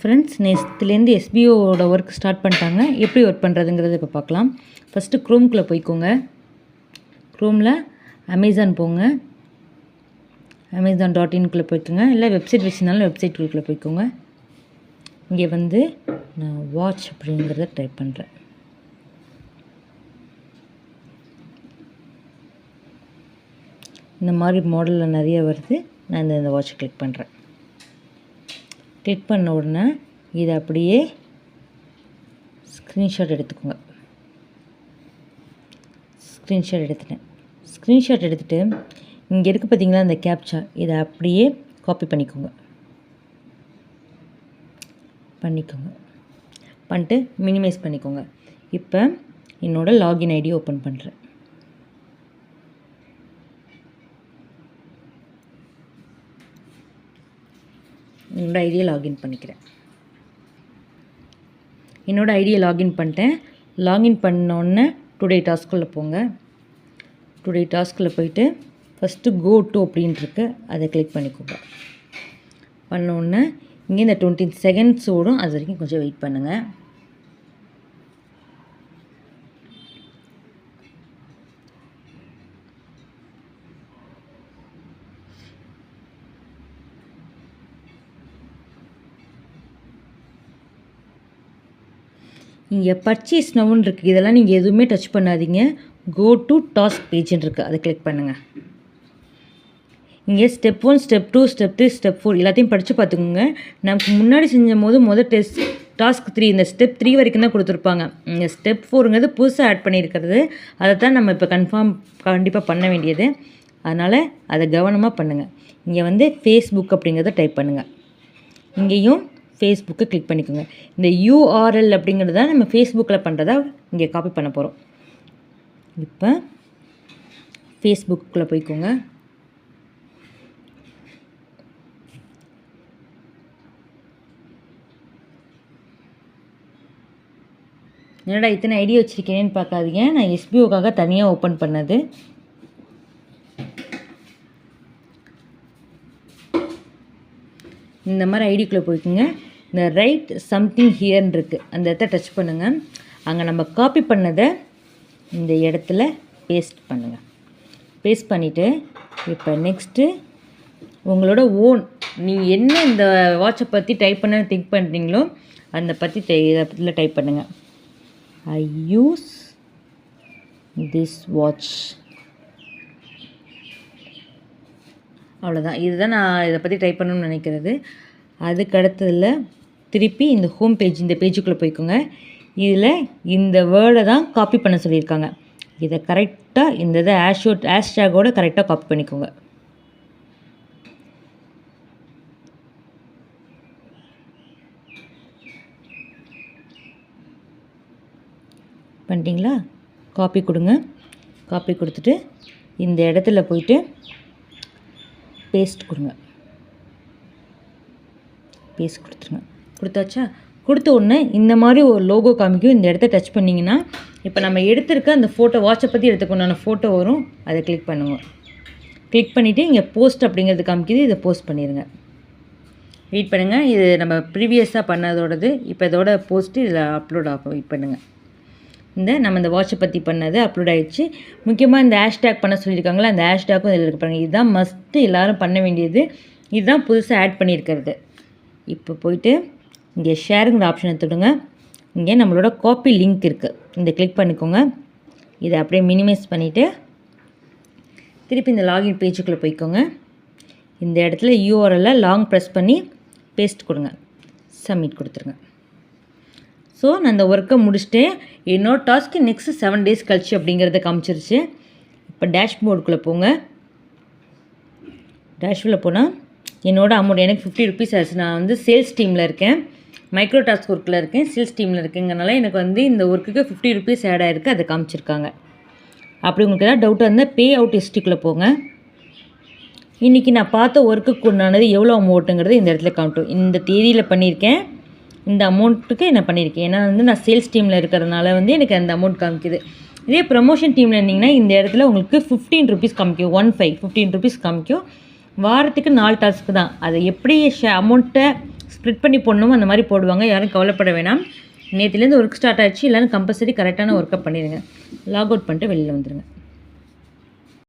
Friends, நேற்றுலேருந்து எஸ்பிஓட work start பண்ணிட்டாங்க. எப்படி work பண்ணுறதுங்கிறத இப்போ பார்க்கலாம். ஃபஸ்ட்டு க்ரோம்குள்ளே போய்க்கோங்க. க்ரோமில் அமேசான் போங்க. amazon.in போய்க்கோங்க. இல்லை வெப்சைட் வச்சுருந்தாலும் வெப்சைட்டுக்குள்ளே போய்க்கோங்க. இங்கே வந்து நான் வாட்ச் அப்படிங்கிறத டைப் பண்ணுறேன். இந்த மாதிரி மாடலில் நிறைய வருது. நான் இந்த வாட்சை கிளிக் பண்ணுறேன். கிளிக் பண்ண உடனே இதை அப்படியே ஸ்க்ரீன்ஷாட் எடுத்துக்கோங்க. ஸ்க்ரீன்ஷாட் எடுத்துட்டேன். ஸ்க்ரீன்ஷாட் எடுத்துகிட்டு இங்கே இருக்குது பார்த்தீங்களா இந்த கேப்சா, இதை அப்படியே காப்பி பண்ணிக்கோங்க. பண்ணிட்டு மினிமைஸ் பண்ணிக்கோங்க. இப்போ என்னோடய லாகின் ஐடி ஓப்பன் பண்ணுறேன். என்னோடய ஐடியை லாகின் பண்ணிக்கிறேன். என்னோடய ஐடியை லாகின் பண்ணிட்டேன். லாகின் பண்ணோடனே டுடே டாஸ்க்குள்ளே போங்க. டுடே டாஸ்கில் போயிட்டு ஃபஸ்ட்டு கோ டு அப்படின்ட்டுருக்கு, அதை கிளிக் பண்ணிக்கோங்க. பண்ணோடனே இங்கே இந்த 20 செகண்ட்ஸ் ஓடும். அது வரைக்கும் கொஞ்சம் வெயிட் பண்ணுங்கள். இங்கே பர்ச்சேஸ் நவுன்னு இருக்குது. இதெல்லாம் நீங்கள் எதுவுமே டச் பண்ணாதீங்க. கோ டு டாஸ்க் பேஜ்ன்னு இருக்குது, அதை கிளிக் பண்ணுங்கள். இங்கே ஸ்டெப் 1, ஸ்டெப் 2, ஸ்டெப் 3, ஸ்டெப் 4 எல்லாத்தையும் படித்து பார்த்துக்கோங்க. நமக்கு முன்னாடி செஞ்சும் போது டாஸ்க் 3 இந்த ஸ்டெப் 3 வரைக்கும் தான் கொடுத்துருப்பாங்க. இங்கே ஸ்டெப் 4ங்கிறது புதுசாக ஆட் பண்ணியிருக்கிறது. அதை தான் நம்ம இப்போ கண்டிப்பாக பண்ண வேண்டியது. அதனால் அதை கவனமாக பண்ணுங்கள். இங்கே வந்து ஃபேஸ்புக் அப்படிங்கிறத டைப் பண்ணுங்கள். இங்கேயும் ஃபேஸ்புக்கை கிளிக் பண்ணிக்கோங்க. இந்த URL அப்படிங்கிறது தான் நம்ம ஃபேஸ்புக்கில் பண்ணுறதா இங்கே காப்பி பண்ண போகிறோம். இப்போ ஃபேஸ்புக்கில் போய்க்கோங்க. என்னடா இத்தனை ஐடியா வச்சுருக்கேன்னு பார்க்காதீங்க, நான் எஸ்பிஓக்காக தனியாக ஓப்பன் பண்ணது. இந்த மாதிரி ஐடிக்குள்ளே போய்க்குங்க. இந்த ரைட் சம்திங் ஹியர்ன்னு இருக்குது, அந்த இடத்த டச் பண்ணுங்கள். அங்கே நம்ம காப்பி பண்ணதை இந்த இடத்துல பேஸ்ட் பண்ணுங்கள். பேஸ்ட் பண்ணிவிட்டு இப்போ நெக்ஸ்ட்டு உங்களோட ஓன் நீங்கள் என்ன இந்த வாட்சை பற்றி டைப் பண்ண திங்க் பண்ணுறீங்களோ அந்த பற்றி இதில் டைப் பண்ணுங்கள். ஐ யூஸ் திஸ் வாட்ச். அவ்வளோதான். இதுதான் நான் இதை பற்றி டைப் பண்ணணும்னு நினைக்கிறது. அதுக்கு அடுத்ததில் திருப்பி இந்த ஹோம் பேஜ், இந்த பேஜுக்குள்ளே போய்க்கோங்க. இதில் இந்த வேர்டை தான் காப்பி பண்ண சொல்லியிருக்காங்க. இதை கரெக்டாக இந்த இதை ஹேஷ்டேகோடு கரெக்டாக காப்பி பண்ணிக்கோங்க. பண்ணிட்டீங்களா? காப்பி கொடுங்க. காப்பி கொடுத்துட்டு இந்த இடத்துல போயிட்டு பேஸ்ட் கொடுங்க. பேஸ்ட் கொடுத்துருங்க. கொடுத்தாச்சா? கொடுத்த உடனே இந்த மாதிரி ஒரு லோகோ காமிக்கும். இந்த இடத்த டச் பண்ணிங்கன்னா இப்போ நம்ம எடுத்திருக்க அந்த ஃபோட்டோ, வாட்சை பற்றி எடுத்துக்கொண்டான ஃபோட்டோ வரும். அதை கிளிக் பண்ணுங்க. கிளிக் பண்ணிவிட்டு இங்கே போஸ்ட் அப்படிங்கிறது காமிக்குது, இதை போஸ்ட் பண்ணிடுங்க. வெயிட் பண்ணுங்கள். இது நம்ம ப்ரீவியஸாக பண்ணதோடது. இப்போ இதோட போஸ்ட்டு இதில் அப்லோட் ஆகும். வெயிட் பண்ணுங்கள். நம்ம இந்த வாட்சை பற்றி பண்ணது அப்லோட் ஆகிடுச்சு. முக்கியமாக இந்த ஹேஷ்டேக் பண்ண சொல்லியிருக்காங்களா, அந்த ஹேஷ்டேக்கும் இதில் இருக்க பாருங்கள். இதுதான் மஸ்ட்டு எல்லோரும் பண்ண வேண்டியது. இதுதான் புதுசாக ஆட் பண்ணியிருக்கிறது. இப்போ போயிட்டு இங்கே ஷேருங்கிற ஆப்ஷனை தொடுங்க. இங்கே நம்மளோட காப்பி லிங்க் இருக்குது, இந்த கிளிக் பண்ணிக்கோங்க. இதை அப்படியே மினிமைஸ் பண்ணிவிட்டு திருப்பி இந்த லாகின் பேஜுக்குள்ளே போய்க்கோங்க. இந்த இடத்துல URL லாங் ப்ரெஸ் பண்ணி பேஸ்ட் கொடுங்க. சப்மிட் கொடுத்துருங்க. ஸோ நான் இந்த ஒர்க்கை முடிச்சுட்டேன். என்னோட டாஸ்க்கு நெக்ஸ்ட்டு 7 days கழிச்சு அப்படிங்கிறத காமிச்சிருச்சு. இப்போ டேஷ்போர்டுக்குள்ளே போங்க. டேஷ்போர்டில் போனால் என்னோடய அமௌண்ட் எனக்கு 50 rupees ஆச்சு. நான் வந்து சேல்ஸ் டீமில் இருக்கேன், மைக்ரோ டாஸ்க் ஒர்க்கில் இருக்கேன், சேல்ஸ் டீமில் இருக்கேங்கிறனால எனக்கு வந்து இந்த ஒர்க்குக்கு 50 rupees ஆட் ஆகிருக்கு. அதை காமிச்சிருக்காங்க. அப்படி உங்களுக்கு ஏதாவது டவுட்டாக இருந்தால் பே அவுட் ஹிஸ்ட்ரிக்குள்ளே போங்க. இன்றைக்கி நான் பார்த்த ஒர்க்குக்கு உண்டானது எவ்வளோ அமௌண்ட்டுங்கிறது இந்த இடத்துல காமிட்டோம். இந்த தேதியில் பண்ணியிருக்கேன், இந்த அமௌண்ட்டுக்கு நான் பண்ணியிருக்கேன். ஏன்னா வந்து நான் சேல்ஸ் டீமில் இருக்கிறதுனால வந்து எனக்கு அந்த அமௌண்ட் காமிக்குது. இதே ப்ரமோஷன் டீமில் இருந்தீங்கன்னா இந்த இடத்துல உங்களுக்கு 15 rupees காமிக்கும். 15 rupees காமிக்கும். வாரத்துக்கு 4 டாஸ்க்கு தான். அதை எப்படி அமௌண்ட்டை ஸ்ப்ளிட் பண்ணி போடணும், அந்த மாதிரி போடுவாங்க. யாரும் கவலைப்பட வேணாம். நேற்றுலேருந்து ஒர்க் ஸ்டார்ட் ஆகிடுச்சு. இல்லைன்னா கம்பல்சரி கரெக்டான ஒர்க்கை பண்ணிடுங்க. லாக் அவுட் பண்ணிட்டு வெளியில் வந்துடுங்க.